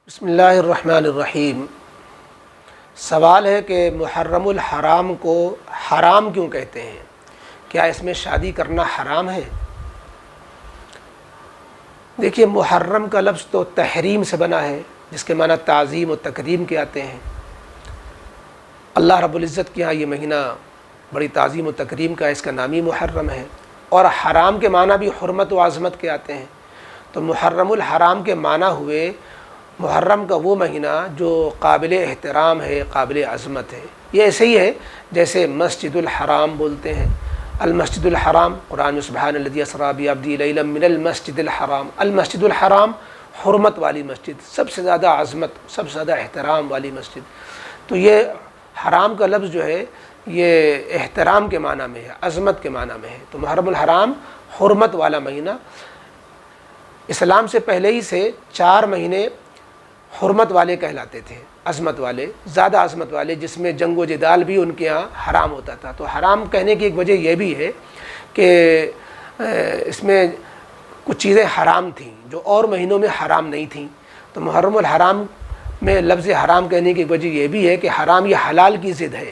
بسم اللہ الرحمن الرحیم۔ سوال ہے کہ محرم الحرام کو حرام کیوں کہتے ہیں؟ کیا اس میں شادی کرنا حرام ہے؟ دیکھیے، محرم کا لفظ تو تحریم سے بنا ہے، جس کے معنی تعظیم و تکریم کے آتے ہیں۔ اللہ رب العزت کے ہاں یہ مہینہ بڑی تعظیم و تکریم کا ہے، اس کا نام ہی محرم ہے۔ اور حرام کے معنی بھی حرمت و عظمت کے آتے ہیں۔ تو محرم الحرام کے معنی ہوئے محرم کا وہ مہینہ جو قابل احترام ہے، قابل عظمت ہے۔ یہ ایسے ہی ہے جیسے مسجد الحرام بولتے ہیں، المسجد الحرام، قرآن میں سبحان الذی اسریٰ بعبدہ لیلا من المسجد الحرام۔ المسجد الحرام حرمت والی مسجد، سب سے زیادہ عظمت، سب سے زیادہ احترام والی مسجد۔ تو یہ حرام کا لفظ جو ہے یہ احترام کے معنی میں ہے، عظمت کے معنی میں ہے۔ تو محرم الحرام حرمت والا مہینہ۔ اسلام سے پہلے ہی سے 4 مہینے حرمت والے کہلاتے تھے، عظمت والے، زیادہ عظمت والے، جس میں جنگ و جدال بھی ان کے ہاں حرام ہوتا تھا۔ تو حرام کہنے کی ایک وجہ یہ بھی ہے کہ اس میں کچھ چیزیں حرام تھیں جو اور مہینوں میں حرام نہیں تھیں۔ تو محرم الحرام میں لفظ حرام کہنے کی وجہ یہ بھی ہے کہ حرام یہ حلال کی ضد ہے،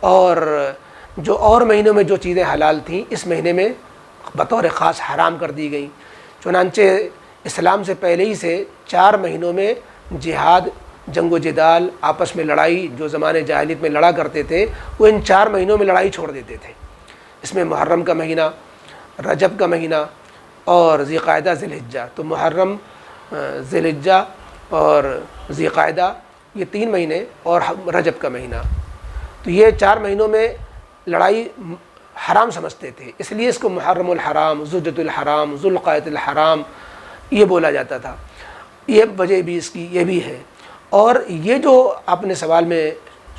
اور جو اور مہینوں میں جو چیزیں حلال تھیں اس مہینے میں بطور خاص حرام کر دی گئیں۔ چنانچہ اسلام سے پہلے ہی سے 4 مہینوں میں جہاد، جنگ و جدال، آپس میں لڑائی، جو زمانے جاہلیت میں لڑا کرتے تھے وہ ان 4 مہینوں میں لڑائی چھوڑ دیتے تھے۔ اس میں محرم کا مہینہ، رجب کا مہینہ اور ذی قعدہ ذی الحجہ۔ تو محرم، ذی الحجہ اور ذی قعدہ، یہ 3 مہینے، اور رجب کا مہینہ، تو یہ 4 مہینوں میں لڑائی حرام سمجھتے تھے، اس لیے اس کو محرم الحرام، ذوالحجۃ الحرام، ذوالقعدۃ الحرام یہ بولا جاتا تھا۔ یہ وجہ بھی اس کی یہ بھی ہے۔ اور یہ جو آپ نے سوال میں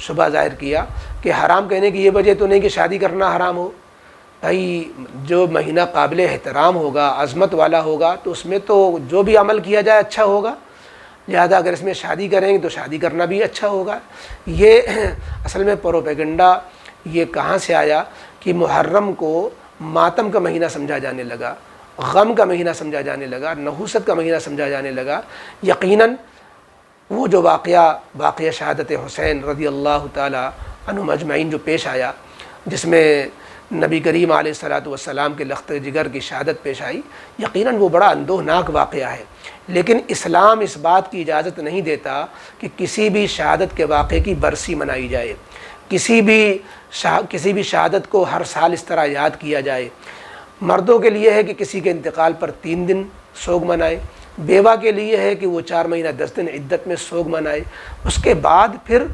شبہ ظاہر کیا کہ حرام کہنے کی یہ وجہ تو نہیں کہ شادی کرنا حرام ہو۔ بھائی، جو مہینہ قابل احترام ہوگا، عظمت والا ہوگا، تو اس میں تو جو بھی عمل کیا جائے اچھا ہوگا، لہذا اگر اس میں شادی کریں گے تو شادی کرنا بھی اچھا ہوگا۔ یہ اصل میں پروپیگنڈا یہ کہاں سے آیا کہ محرم کو ماتم کا مہینہ سمجھا جانے لگا، غم کا مہینہ سمجھا جانے لگا، نحوست کا مہینہ سمجھا جانے لگا۔ یقیناً وہ جو واقعہ شہادت حسین رضی اللہ تعالی عنہم اجمعین جو پیش آیا، جس میں نبی کریم علیہ الصلاۃ والسلام کے لخت جگر کی شہادت پیش آئی، یقیناً وہ بڑا اندوہناک واقعہ ہے۔ لیکن اسلام اس بات کی اجازت نہیں دیتا کہ کسی بھی شہادت کے واقعے کی برسی منائی جائے، کسی بھی شہادت کو ہر سال اس طرح یاد کیا جائے۔ مردوں کے لیے ہے کہ کسی کے انتقال پر 3 دن سوگ منائے، بیوہ کے لیے ہے کہ وہ 4 مہینہ 10 دن عدت میں سوگ منائے، اس کے بعد پھر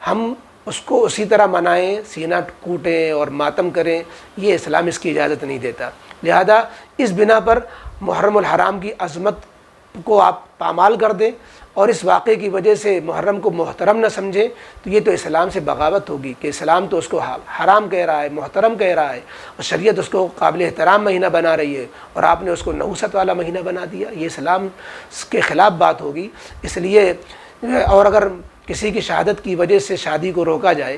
ہم اس کو اسی طرح منائیں، سینہ کوٹیں اور ماتم کریں، یہ اسلام اس کی اجازت نہیں دیتا۔ لہذا اس بنا پر محرم الحرام کی عظمت کو آپ پامال کر دیں اور اس واقعے کی وجہ سے محرم کو محترم نہ سمجھیں، تو یہ تو اسلام سے بغاوت ہوگی کہ اسلام تو اس کو حرام کہہ رہا ہے، محترم کہہ رہا ہے، اور شریعت اس کو قابل احترام مہینہ بنا رہی ہے، اور آپ نے اس کو نحوست والا مہینہ بنا دیا۔ یہ اسلام کے خلاف بات ہوگی۔ اس لیے اور اگر کسی کی شہادت کی وجہ سے شادی کو روکا جائے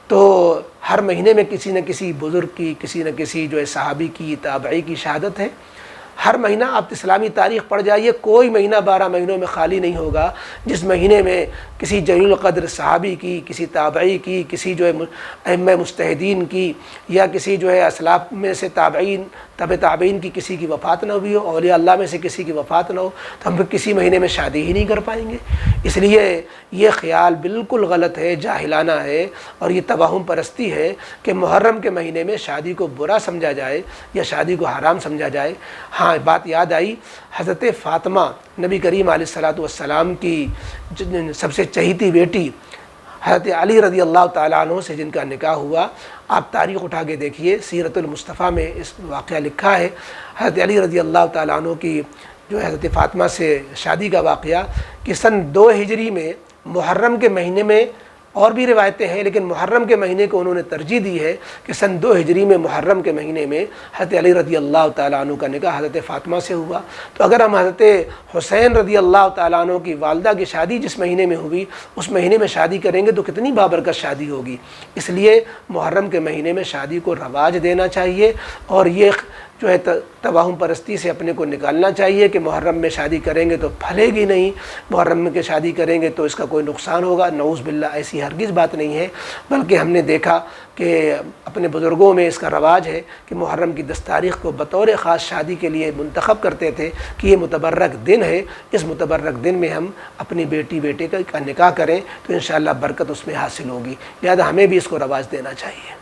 تو ہر مہینے میں کسی نہ کسی بزرگ کی، کسی نہ کسی جو ہے صحابی کی، تابعی کی شہادت ہے۔ ہر مہینہ آپ اسلامی تاریخ پڑھ جائیے، کوئی مہینہ 12 مہینوں میں خالی نہیں ہوگا جس مہینے میں کسی جلیل القدر صحابی کی، کسی تابعی کی، کسی جو ہے ائمہ مجتہدین کی، یا کسی جو ہے اسلاف میں سے تابعین، تابعین کی کسی کی وفات نہ ہوئی ہو، اولیاء اللہ میں سے کسی کی وفات نہ ہو، تو ہم پھر کسی مہینے میں شادی ہی نہیں کر پائیں گے۔ اس لیے یہ خیال بالکل غلط ہے، جاہلانہ ہے، اور یہ توہم پرستی ہے کہ محرم کے مہینے میں شادی کو برا سمجھا جائے یا شادی کو حرام سمجھا جائے۔ ہاں، بات یاد آئی، حضرت فاطمہ نبی کریم علیہ الصلاۃ والسلام کی سب سے چہیتی بیٹی حضرت علی رضی اللہ تعالیٰ عنہ سے جن کا نکاح ہوا، آپ تاریخ اٹھا کے دیکھیے، سیرت المصطفیٰ میں اس واقعہ لکھا ہے۔ حضرت علی رضی اللہ تعالیٰ عنہ کی جو حضرت فاطمہ سے شادی کا واقعہ کہ سن 2 ہجری میں محرم کے مہینے میں، اور بھی روایتیں ہیں لیکن محرم کے مہینے کو انہوں نے ترجیح دی ہے کہ سن 2 ہجری میں محرم کے مہینے میں حضرت علی رضی اللہ تعالیٰ عنہ کا نکاح حضرت فاطمہ سے ہوا۔ تو اگر ہم حضرت حسین رضی اللہ تعالیٰ عنہ کی والدہ کی شادی جس مہینے میں ہوئی اس مہینے میں شادی کریں گے تو کتنی بابرکت شادی ہوگی۔ اس لیے محرم کے مہینے میں شادی کو رواج دینا چاہیے، اور یہ جو ہے توہم پرستی سے اپنے کو نکالنا چاہیے کہ محرم میں شادی کریں گے تو پھلے گی نہیں، محرم میں شادی کریں گے تو اس کا کوئی نقصان ہوگا، نعوذ باللہ ایسی ہرگز بات نہیں ہے۔ بلکہ ہم نے دیکھا کہ اپنے بزرگوں میں اس کا رواج ہے کہ محرم کی 10 تاریخ کو بطور خاص شادی کے لیے منتخب کرتے تھے کہ یہ متبرک دن ہے، اس متبرک دن میں ہم اپنی بیٹے کا نکاح کریں تو انشاءاللہ برکت اس میں حاصل ہوگی، لہذا ہمیں بھی اس کو رواج دینا چاہیے۔